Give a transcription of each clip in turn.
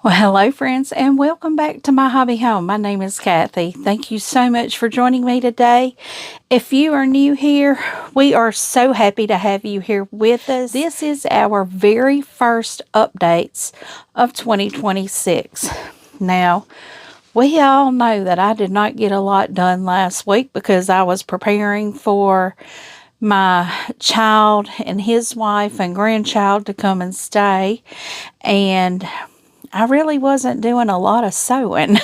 Well, hello, friends, and welcome back to My Hobby Home. My name is Cathy. Thank you so much for joining me today. If you are new here, we are so happy to have you here with us. This is our very first updates of 2026. Now, we all know that I did not get a lot done last week because I was preparing for my child and his wife and grandchild to come and stay, and I really wasn't doing a lot of sewing,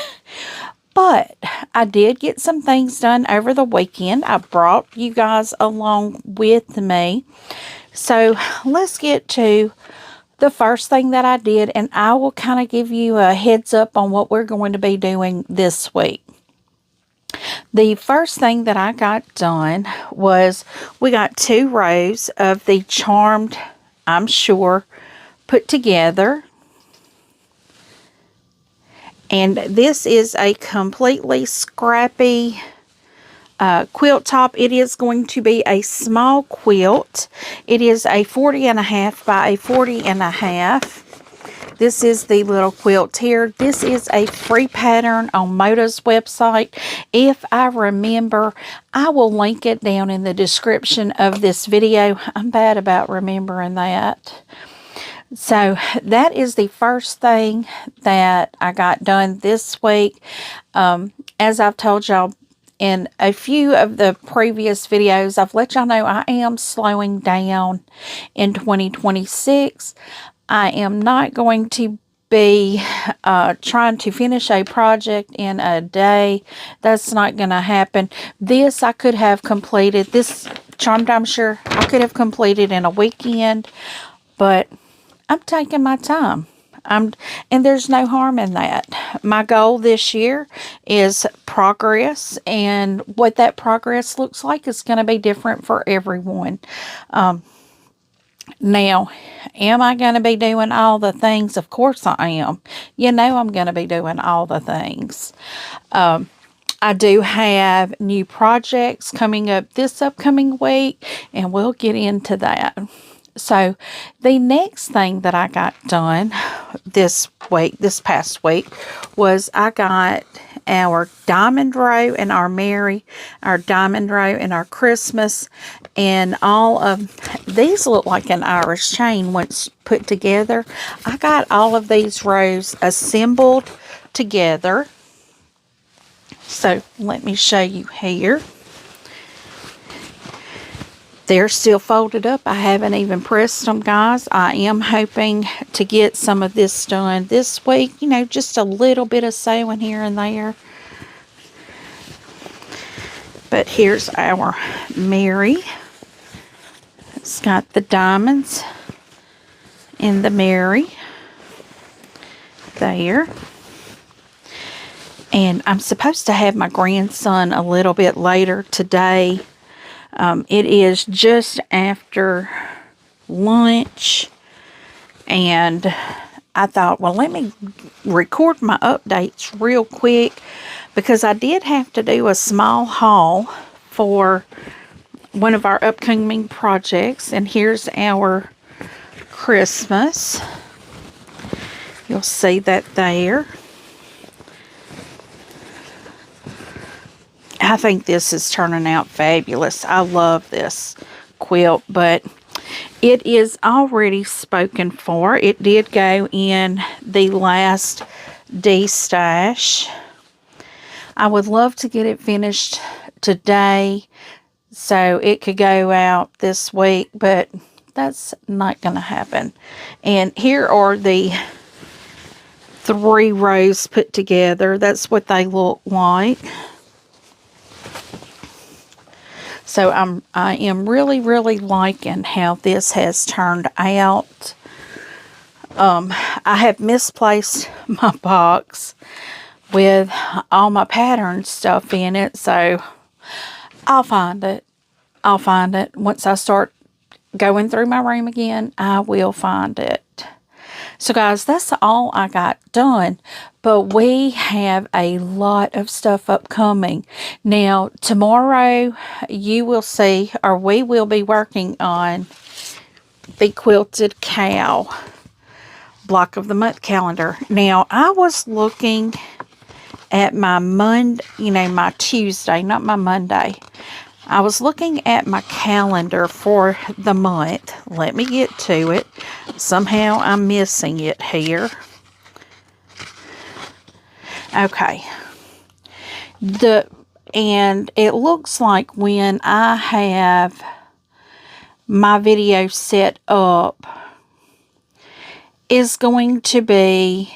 but I did get some things done over the weekend. I brought you guys along with me. So let's get to the first thing that I did, and I will kind of give you a heads up on what we're going to be doing this week. The first thing that I got done was we got 2 rows of the Charmed, I'm sure, put together. And this is a completely scrappy quilt top. It is going to be a small quilt. It is a 40.5 by a 40.5. This is the little quilt here. This is a free pattern on Moda's website. If I remember, I will link it down in the description of this video. I'm bad about remembering that. So that is the first thing that I got done this week. As I've told y'all in a few of the previous videos, I've let y'all know I am slowing down in 2026. I am not going to be trying to finish a project in a day. That's not going to happen. This I could have completed. This Charmed, I'm sure I could have completed in a weekend, but I'm taking my time. And there's no harm in that. My goal this year is progress, and what that progress looks like is going to be different for everyone. Now, am I going to be doing all the things? Of course I am. You know I'm going to be doing all the things. I do have new projects coming up this upcoming week, and we'll get into that. So the next thing that I got done this past week, was I got our diamond row and our diamond row and our Christmas, and all of these look like an Irish chain once put together. I got all of these rows assembled together. So let me show you here. They're still folded up. I haven't even pressed them, guys. I am hoping to get some of this done this week. You know, just a little bit of sewing here and there. But here's our Mary. It's got the diamonds in the Mary there. And I'm supposed to have my grandson a little bit later today. It is just after lunch, and I thought, well, let me record my updates real quick, because I did have to do a small haul for one of our upcoming projects. And here's our Christmas. You'll see that there. I think this is turning out fabulous. I love this quilt, but it is already spoken for. It did go in the last de-stash. I would love to get it finished today so it could go out this week, but that's not going to happen. And here are the 3 rows put together. That's what they look like. So I am really, really liking how this has turned out. I have misplaced my box with all my pattern stuff in it, so I'll find it. I'll find it. Once I start going through my room again, I will find it. So guys, that's all I got done, but we have a lot of stuff upcoming. Now, tomorrow you will see, or we will be working on the Quilted Cow. block of the month calendar. Now, I was looking at my my Tuesday, not my Monday. I was looking at my calendar for the month. Let me get to it. Somehow I'm missing it here. Okay. And it looks like when I have my video set up is going to be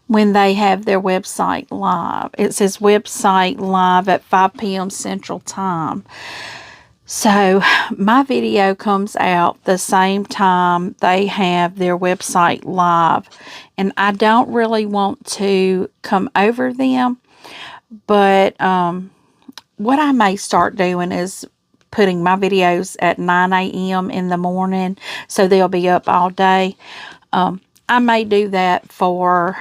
when they have their website live. It says website live at 5 p.m. Central Time. So my video comes out the same time they have their website live. And I don't really want to come over them. But what I may start doing is putting my videos at 9 a.m. in the morning. So they'll be up all day. I may do that for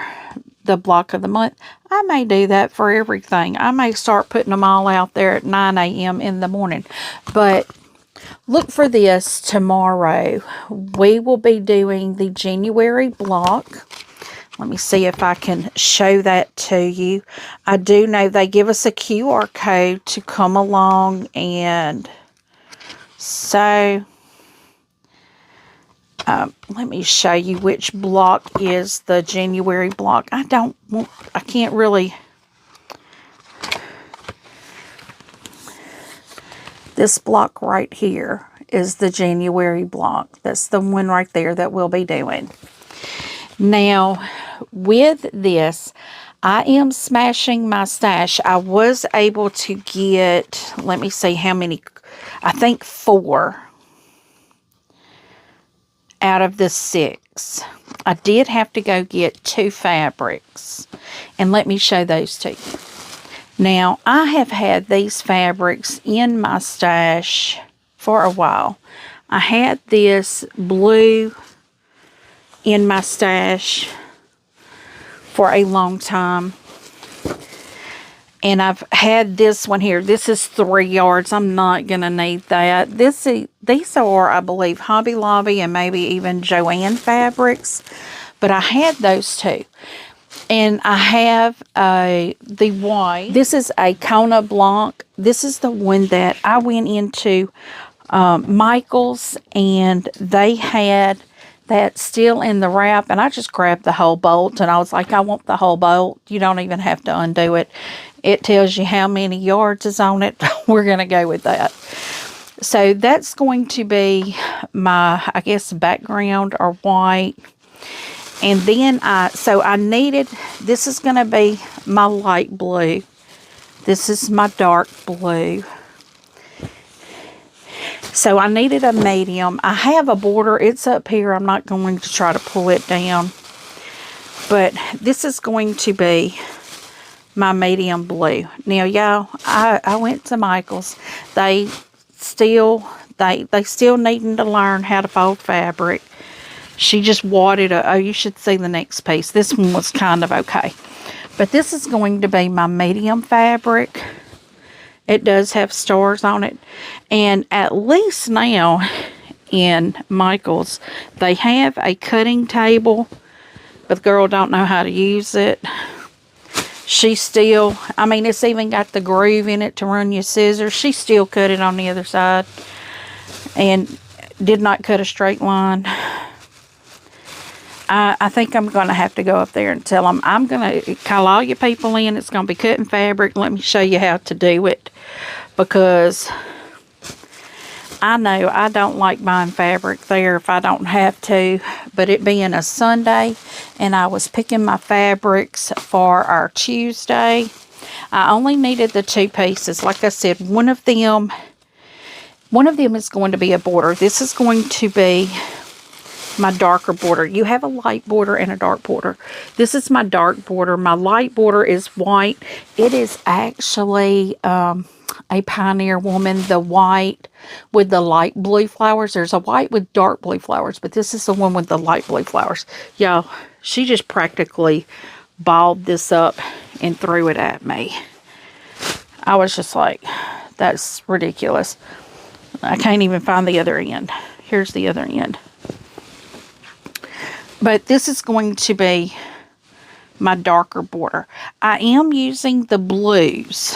the block of the month. I may do that for everything. I may start putting them all out there at 9 a.m. in the morning. But look for this tomorrow. We will be doing the January block. Let me see if I can show that to you. I do know they give us a QR code to come along, and so let me show you which block is the January block. I can't really. This block right here is the January block. That's the one right there that we'll be doing. Now, with this, I am smashing my stash. I was able to get, let me see how many, I think 4 out of the 6. I did have to go get 2 fabrics, and let me show those to you. Now, I have had these fabrics in my stash for a while. I had this blue in my stash for a long time. And I've had this one here. This is 3 yards. I'm not going to need that. These are, I believe, Hobby Lobby and maybe even Joann fabrics. But I had those too. And I have the white. This is a Kona Blanc. This is the one that I went into Michael's, and they had that still in the wrap, and I just grabbed the whole bolt, and I was like, I want the whole bolt. You don't even have to undo it. It tells you how many yards is on it. We're going to go with that. So that's going to be my, I guess, background or white. And then I needed, this is going to be my light blue. This is my dark blue. So I needed a medium. I have a border. It's up here. I'm not going to try to pull it down. But this is going to be my medium blue. Now, y'all, I went to Michael's. They still needing to learn how to fold fabric. She just wadded oh, you should see the next piece. This one was kind of okay. But this is going to be my medium fabric. It does have stars on it. And at least now in Michael's, they have a cutting table. But the girl don't know how to use it. She still, I mean, it's even got the groove in it to run your scissors. She still cut it on the other side. And did not cut a straight line. I think I'm going to have to go up there and tell them, I'm going to call all you people in. It's going to be cutting fabric. Let me show you how to do it. Because I know I don't like buying fabric there if I don't have to. But it being a Sunday and I was picking my fabrics for our Tuesday, I only needed the 2 pieces. Like I said, one of them is going to be a border. This is going to be my darker border. You have a light border and a dark border. This is my dark border. My light border is white. It is actually a Pioneer Woman, the white with the light blue flowers. There's a white with dark blue flowers, but this is the one with the light blue flowers. Y'all, she just practically balled this up and threw it at me. I was just like, that's ridiculous. I can't even find the other end. Here's the other end. But this is going to be my darker border. I am using the blues.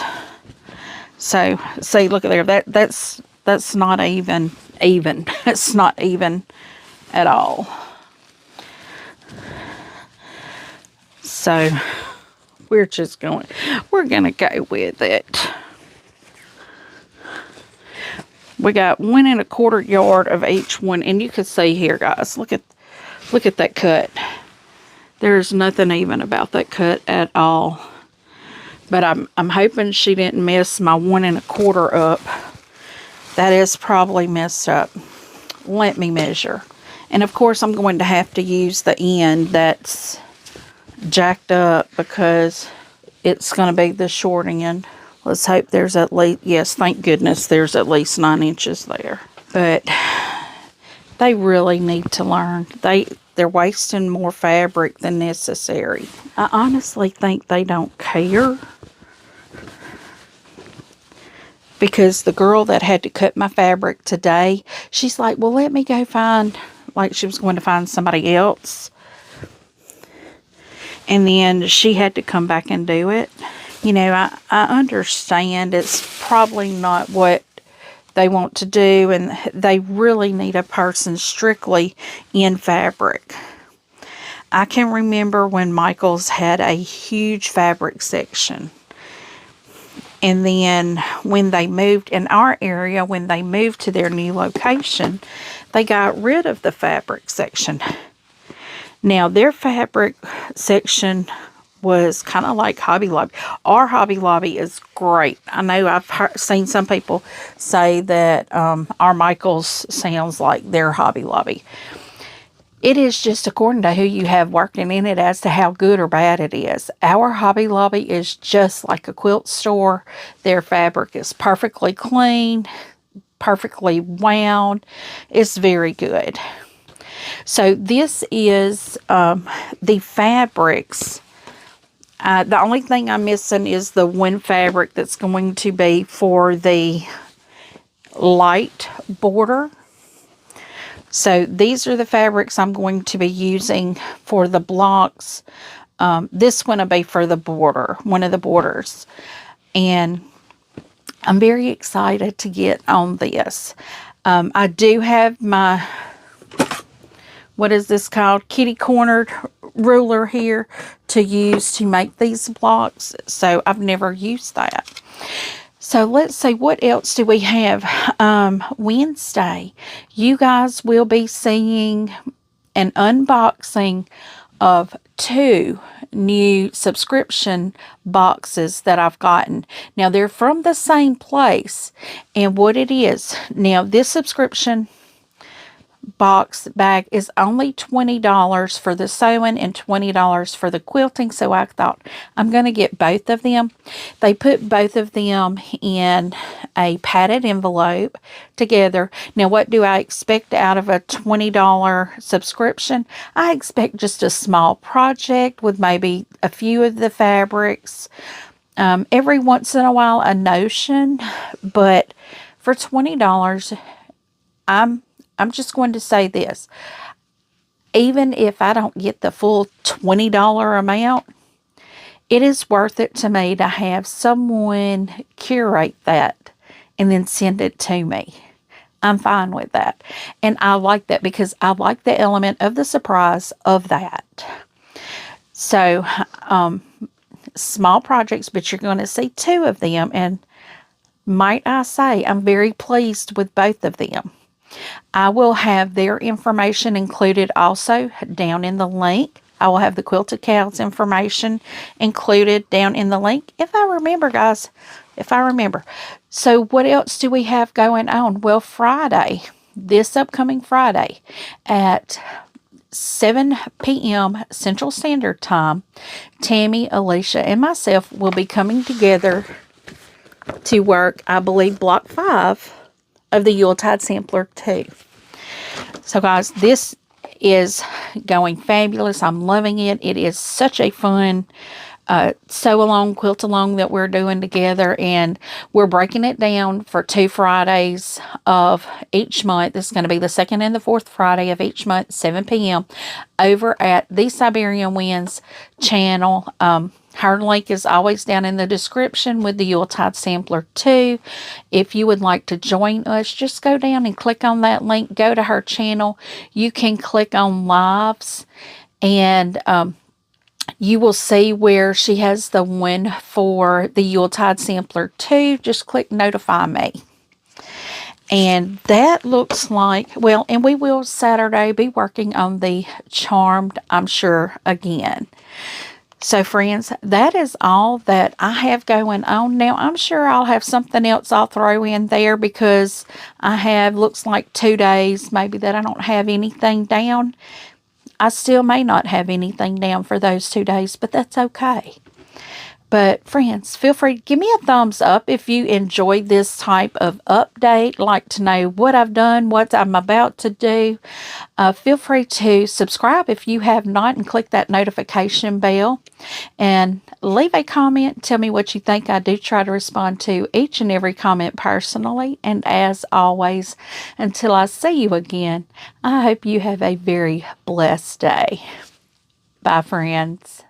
So, see, look at there. That's not even. It's not even at all. So, we're going to go with it. We got 1 1/4 yard of each one, and you can see here, guys. Look at that cut. There's nothing even about that cut at all. But I'm hoping she didn't mess my 1 1/4 up. That is probably messed up. Let me measure. And of course, I'm going to have to use the end that's jacked up because it's going to be the short end. Let's hope there's at least, yes, thank goodness there's at least 9 inches there. But they really need to learn. They're wasting more fabric than necessary. I honestly think they don't care. Because the girl that had to cut my fabric today, she's like, well, let me go find, like she was going to find somebody else. And then she had to come back and do it. You know, I understand it's probably not what they want to do, and they really need a person strictly in fabric. I can remember when Michael's had a huge fabric section. And then when they moved in our area, when they moved to their new location, they got rid of the fabric section. Now, their fabric section was kind of like Hobby Lobby. Our Hobby Lobby is great. I know I've seen some people say that our Michael's sounds like their Hobby Lobby. It is just according to who you have working in it as to how good or bad it is. Our Hobby Lobby is just like a quilt store. Their fabric is perfectly clean, perfectly wound. It's very good. So this is the fabrics. The only thing I'm missing is the one fabric that's going to be for the light border. So these are the fabrics I'm going to be using for the blocks. This one will be for the border, one of the borders. And I'm very excited to get on this. I do have my, what is this called? Kitty cornered ruler here to use to make these blocks. So I've never used that. So let's see, what else do we have? Wednesday, you guys will be seeing an unboxing of 2 new subscription boxes that I've gotten. Now, they're from the same place. And what it is, now this subscription box bag is only $20 for the sewing and $20 for the quilting. So I thought I'm going to get both of them. They put both of them in a padded envelope together. Now, what do I expect out of a $20 subscription? I expect just a small project with maybe a few of the fabrics. Every once in a while, a notion. But for $20, I'm just going to say this. Even if I don't get the full $20 amount, it is worth it to me to have someone curate that and then send it to me. I'm fine with that. And I like that because I like the element of the surprise of that. So, small projects, but you're going to see 2 of them. And might I say, I'm very pleased with both of them. I will have their information included also down in the link. I will have the Quilted Cow's information included down in the link. If I remember, guys, if I remember. So what else do we have going on? Well, Friday, this upcoming Friday at 7 p.m. Central Standard Time, Tammy, Alicia, and myself will be coming together to work, I believe, Block 5 of the Yuletide Sampler 2. So guys, this is going fabulous. I'm loving it. It is such a fun sew along, quilt along that we're doing together, and we're breaking it down for 2 Fridays of each month. This is going to be the second and the fourth Friday of each month, 7 p.m. over at the Siberian Winds channel. Her link is always down in the description with the Yuletide Sampler too. If you would like to join us, just go down and click on that link. Go to her channel. You can click on lives, and you will see where she has the one for the Yuletide Sampler 2. Just click notify me. And that looks like, well, and we will Saturday be working on the Charmed, I'm sure, again. So, friends, that is all that I have going on. Now, I'm sure I'll have something else I'll throw in there because I have, looks like 2 days, maybe that I don't have anything down. I still may not have anything down for those 2 days, but that's okay. But friends, feel free to give me a thumbs up if you enjoyed this type of update, like to know what I've done, what I'm about to do. Feel free to subscribe if you have not and click that notification bell. And leave a comment. Tell me what you think. I do try to respond to each and every comment personally. And as always, until I see you again, I hope you have a very blessed day. Bye, friends.